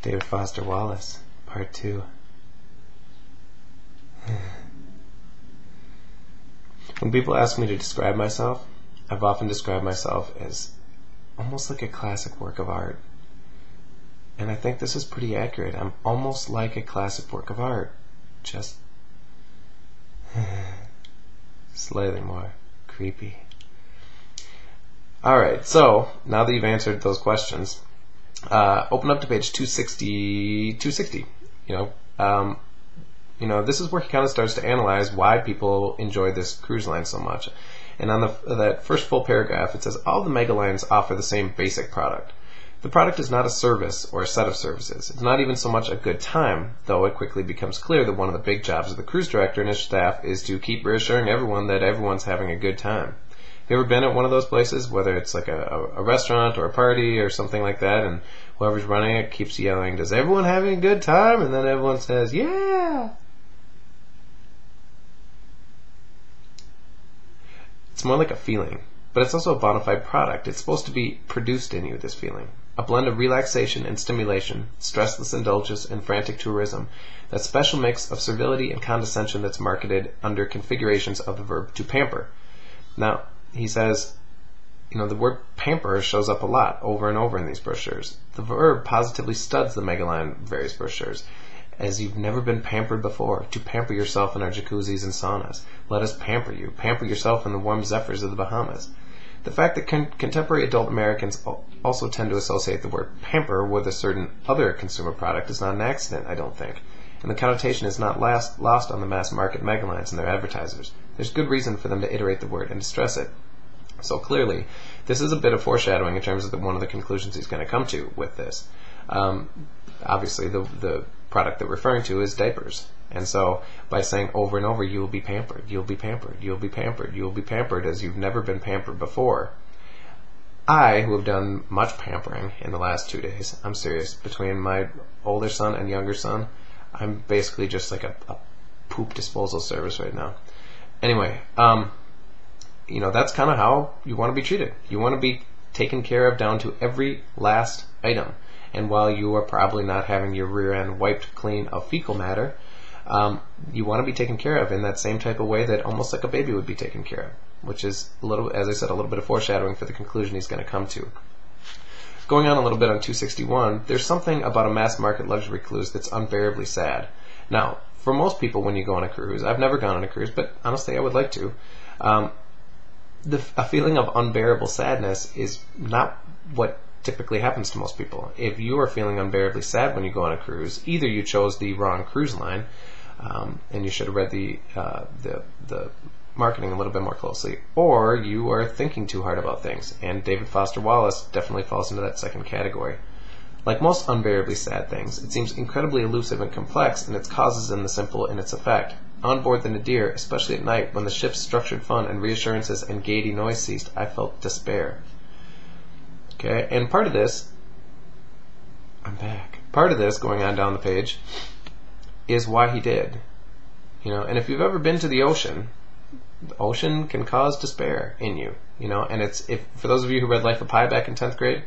David Foster Wallace, Part 2. When people ask me to describe myself, I've often described myself as almost like a classic work of art. And I think this is pretty accurate. I'm almost like a classic work of art. Just slightly more creepy. Alright, so now that you've answered those questions, open up to page 260. This is where he kind of starts to analyze why people enjoy this cruise line so much. And on that first full paragraph, it says, all the mega lines offer the same basic product. The product is not a service or a set of services. It's not even so much a good time, though it quickly becomes clear that one of the big jobs of the cruise director and his staff is to keep reassuring everyone that everyone's having a good time. Have you ever been at one of those places, whether it's like a restaurant or a party or something like that, and whoever's running it keeps yelling, does everyone having a good time? And then everyone says, yeah! It's more like a feeling, but it's also a bona fide product. It's supposed to be produced in you, this feeling. A blend of relaxation and stimulation, stressless indulgence and frantic tourism, that special mix of servility and condescension that's marketed under configurations of the verb to pamper. Now, he says, the word pamper shows up a lot over and over in these brochures. The verb positively studs the Megaline various brochures. As you've never been pampered before, to pamper yourself in our jacuzzis and saunas. Let us pamper you. Pamper yourself in the warm zephyrs of the Bahamas. The fact that contemporary adult Americans also tend to associate the word pamper with a certain other consumer product is not an accident, I don't think. And the connotation is not lost on the mass market megalines and their advertisers. There's good reason for them to iterate the word and to stress it. So clearly, this is a bit of foreshadowing in terms of one of the conclusions he's going to come to with this. Obviously, the product they're referring to is diapers. And so, by saying over and over, you will be pampered, you'll be pampered, you'll be pampered, you'll be pampered as you've never been pampered before. I, who have done much pampering in the last 2 days, I'm serious, between my older son and younger son, I'm basically just like a poop disposal service right now. Anyway, that's kind of how you want to be treated. You want to be taken care of down to every last item. And while you are probably not having your rear end wiped clean of fecal matter, you want to be taken care of in that same type of way that almost like a baby would be taken care of, which is a little, as I said, a little bit of foreshadowing for the conclusion he's going to come to. Going on a little bit on 261, there's something about a mass market luxury cruise that's unbearably sad. Now, for most people when you go on a cruise, I've never gone on a cruise, but honestly I would like to, a feeling of unbearable sadness is not what typically happens to most people. If you are feeling unbearably sad when you go on a cruise, either you chose the wrong cruise line, and you should have read the marketing a little bit more closely, or you are thinking too hard about things, and David Foster Wallace definitely falls into that second category. Like most unbearably sad things, it seems incredibly elusive and complex in its causes and the simple in its effect. On board the Nadir, especially at night, when the ship's structured fun and reassurances and gaiety noise ceased, I felt despair. Okay, and part of this, going on down the page, is why he did. And if you've ever been to the ocean can cause despair in you. And for those of you who read Life of Pi back in 10th grade,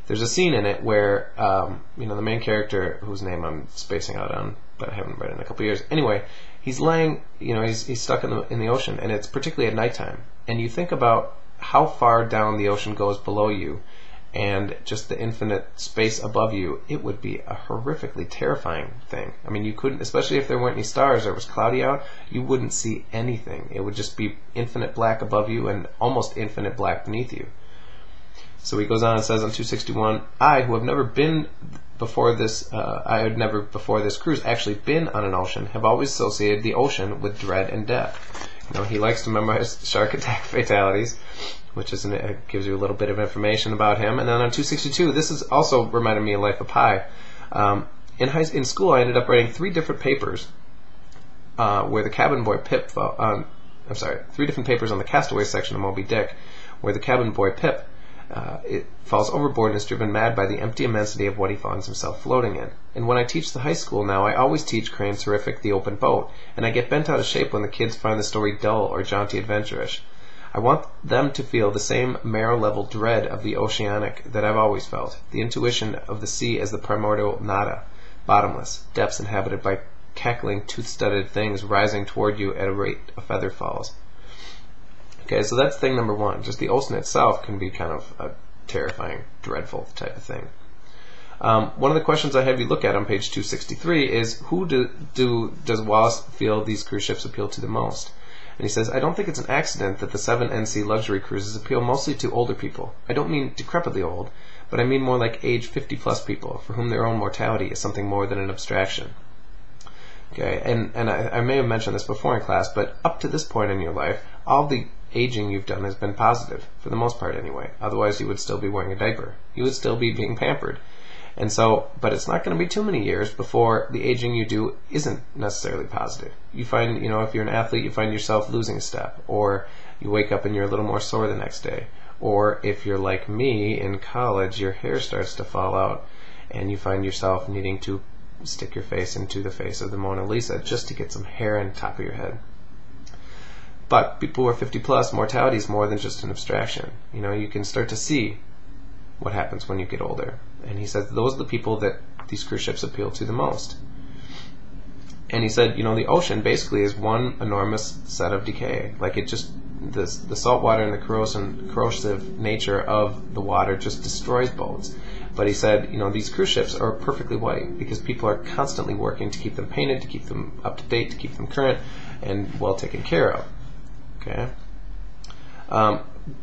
there's a scene in it where, the main character, whose name I'm spacing out on, but I haven't read it in a couple years. Anyway, he's laying, he's stuck in the ocean, and it's particularly at nighttime. And you think about how far down the ocean goes below you, and just the infinite space above you, it would be a horrifically terrifying thing. I mean, you couldn't, especially if there weren't any stars or it was cloudy out, you wouldn't see anything. It would just be infinite black above you and almost infinite black beneath you. So he goes on and says on 261, I, who have never been before this, I had never before this cruise actually been on an ocean, have always associated the ocean with dread and death. He likes to memorize shark attack fatalities, which gives you a little bit of information about him. And then on 262, this is also reminded me of Life of Pi. In school, I ended up writing 3 different papers where the cabin boy Pip, 3 different papers on the castaway section of Moby Dick, where the cabin boy Pip it falls overboard and is driven mad by the empty immensity of what he finds himself floating in. And when I teach the high school now, I always teach Crane's horrific The Open Boat, and I get bent out of shape when the kids find the story dull or jaunty adventurish. I want them to feel the same marrow-level dread of the oceanic that I've always felt, the intuition of the sea as the primordial nada, bottomless, depths inhabited by cackling, tooth-studded things rising toward you at a rate a feather falls. Okay, so that's thing number one. Just the ocean itself can be kind of a terrifying, dreadful type of thing. One of the questions I have you look at on page 263 is, who does Wallace feel these cruise ships appeal to the most? And he says, I don't think it's an accident that the 7 NC luxury cruises appeal mostly to older people. I don't mean decrepitly old, but I mean more like age 50-plus people, for whom their own mortality is something more than an abstraction. Okay, and I may have mentioned this before in class, but up to this point in your life, all the aging you've done has been positive, for the most part anyway. Otherwise you would still be wearing a diaper. You would still be being pampered. And so, but it's not going to be too many years before the aging you do isn't necessarily positive. You find, if you're an athlete, you find yourself losing a step, or you wake up and you're a little more sore the next day. Or if you're like me in college, your hair starts to fall out, and you find yourself needing to stick your face into the face of the Mona Lisa just to get some hair on top of your head. But people who are 50 plus, mortality is more than just an abstraction. You can start to see what happens when you get older. And he says those are the people that these cruise ships appeal to the most. And he said, the ocean basically is one enormous set of decay. Like it just, the salt water and the corrosive nature of the water just destroys boats. But he said, these cruise ships are perfectly white because people are constantly working to keep them painted, to keep them up to date, to keep them current and well taken care of. Okay.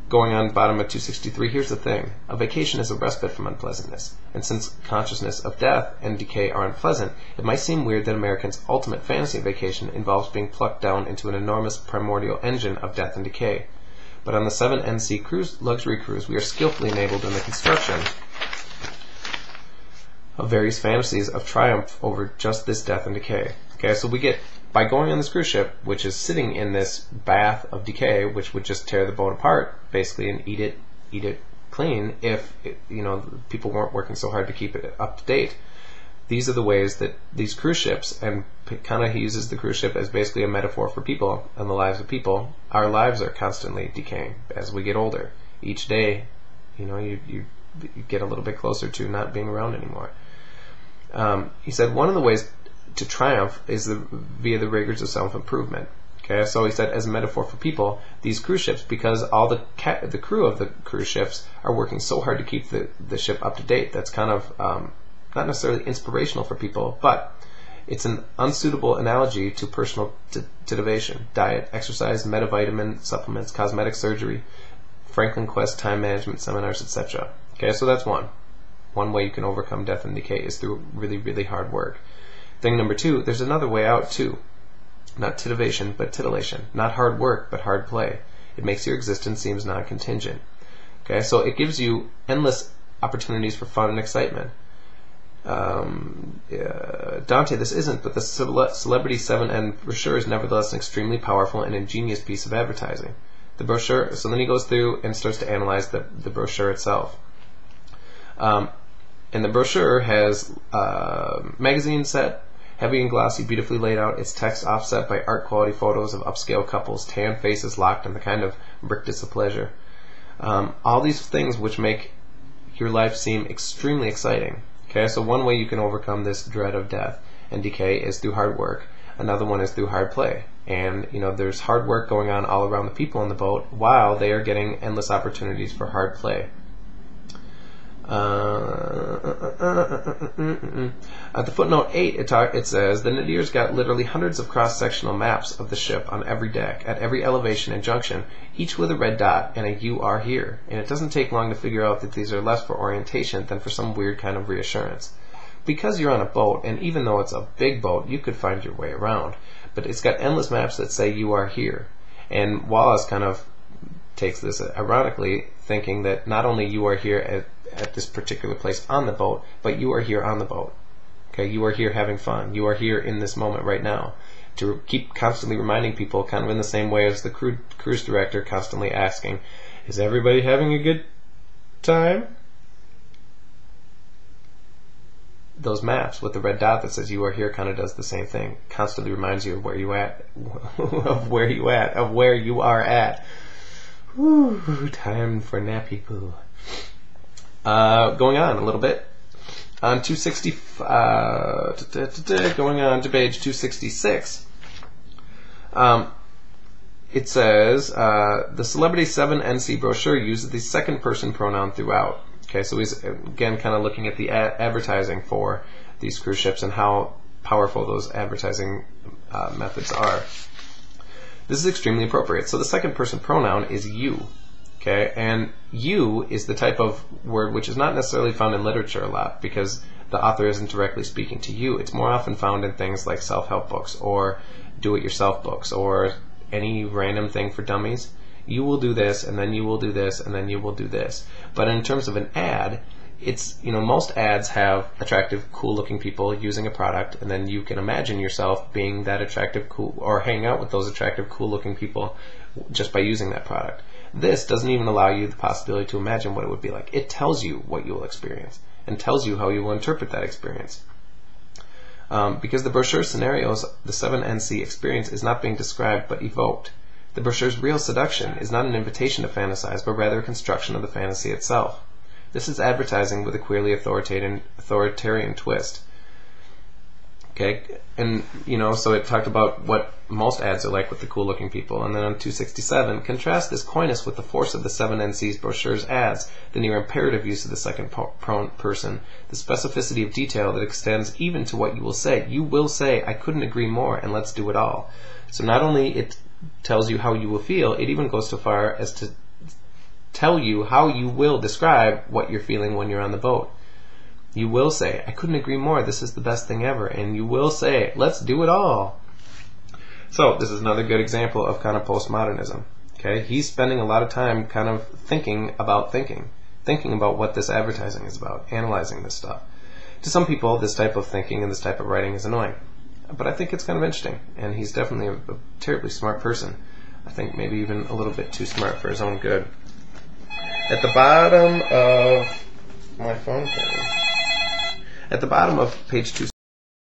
Going on bottom of 263, here's the thing. A vacation is a respite from unpleasantness. And since consciousness of death and decay are unpleasant, it might seem weird that Americans' ultimate fantasy vacation involves being plucked down into an enormous primordial engine of death and decay. But on the 7 NC luxury cruise, we are skillfully enabled in the construction of various fantasies of triumph over just this death and decay. Okay, so we get, by going on this cruise ship, which is sitting in this bath of decay, which would just tear the boat apart, basically, and eat it clean if people weren't working so hard to keep it up to date. These are the ways that these cruise ships, and kind of he uses the cruise ship as basically a metaphor for people and the lives of people. Our lives are constantly decaying as we get older. Each day, you get a little bit closer to not being around anymore. He said one of the ways to triumph is via the rigors of self-improvement. Okay, so he said as a metaphor for people, these cruise ships, because all the crew of the cruise ships are working so hard to keep the ship up to date, that's kind of not necessarily inspirational for people, but it's an unsuitable analogy to personal motivation, diet, exercise, metavitamin, supplements, cosmetic surgery, Franklin Quest time management seminars, etc. Okay, so that's one. One way you can overcome death and decay is through really, really hard work. Thing number 2, there's another way out too. Not titivation, but titillation. Not hard work, but hard play. It makes your existence seems non-contingent. Okay, so it gives you endless opportunities for fun and excitement. Dante, this isn't, but the Celebrity 7N brochure is nevertheless an extremely powerful and ingenious piece of advertising. The brochure, so then he goes through and starts to analyze the brochure itself. And the brochure has magazine set, heavy and glossy, beautifully laid out. Its text offset by art quality photos of upscale couples, tan faces locked in the kind of rictus of pleasure. All these things which make your life seem extremely exciting. Okay, so one way you can overcome this dread of death and decay is through hard work. Another one is through hard play. And there's hard work going on all around the people on the boat while they are getting endless opportunities for hard play. At the footnote 8, it says the Nadirs got literally hundreds of cross-sectional maps of the ship on every deck, at every elevation and junction, each with a red dot and a "you are here." And it doesn't take long to figure out that these are less for orientation than for some weird kind of reassurance. Because you're on a boat, and even though it's a big boat, you could find your way around. But it's got endless maps that say "you are here." And Wallace kind of takes this ironically, thinking that not only you are here at this particular place on the boat, but you are here on the boat. Okay, you are here having fun. You are here in this moment right now. To keep constantly reminding people, kind of in the same way as the cruise director constantly asking, is everybody having a good time? Those maps with the red dot that says you are here kind of does the same thing. Constantly reminds you of where you are at. Whew, time for nappy poo. Going on a little bit. On 260, going on to page 266, it says, the Celebrity 7NC brochure uses the second person pronoun throughout. Okay, so he's again kind of looking at the advertising for these cruise ships and how powerful those advertising methods are. This is extremely appropriate. So the second person pronoun is you. Okay, and you is the type of word which is not necessarily found in literature a lot because the author isn't directly speaking to you. It's more often found in things like self-help books or do-it-yourself books or any random thing for dummies. You will do this, and then you will do this, and then you will do this. But in terms of an ad, it's, most ads have attractive, cool-looking people using a product, and then you can imagine yourself being that attractive, cool, or hanging out with those attractive, cool-looking people just by using that product. This doesn't even allow you the possibility to imagine what it would be like. It tells you what you will experience and tells you how you will interpret that experience. Because the brochure scenarios, the 7NC experience is not being described but evoked. The brochure's real seduction is not an invitation to fantasize, but rather a construction of the fantasy itself. This is advertising with a queerly authoritarian twist. Okay, and so it talked about what most ads are like with the cool-looking people, and then on 267, contrast this coyness with the force of the 7NC's brochure's ads, the near-imperative use of the second person, the specificity of detail that extends even to what you will say. You will say, "I couldn't agree more, and let's do it all." So not only it tells you how you will feel, it even goes so far as to tell you how you will describe what you're feeling when you're on the boat. You will say, "I couldn't agree more, this is the best thing ever," and you will say, "Let's do it all." So this is another good example of kind of postmodernism. Okay, he's spending a lot of time kind of thinking about what this advertising is about, analyzing this stuff. To some people, this type of thinking and this type of writing is annoying, but I think it's kind of interesting, and he's definitely a terribly smart person. I think maybe even a little bit too smart for his own good. At the bottom of my phone thing, at the bottom of page 2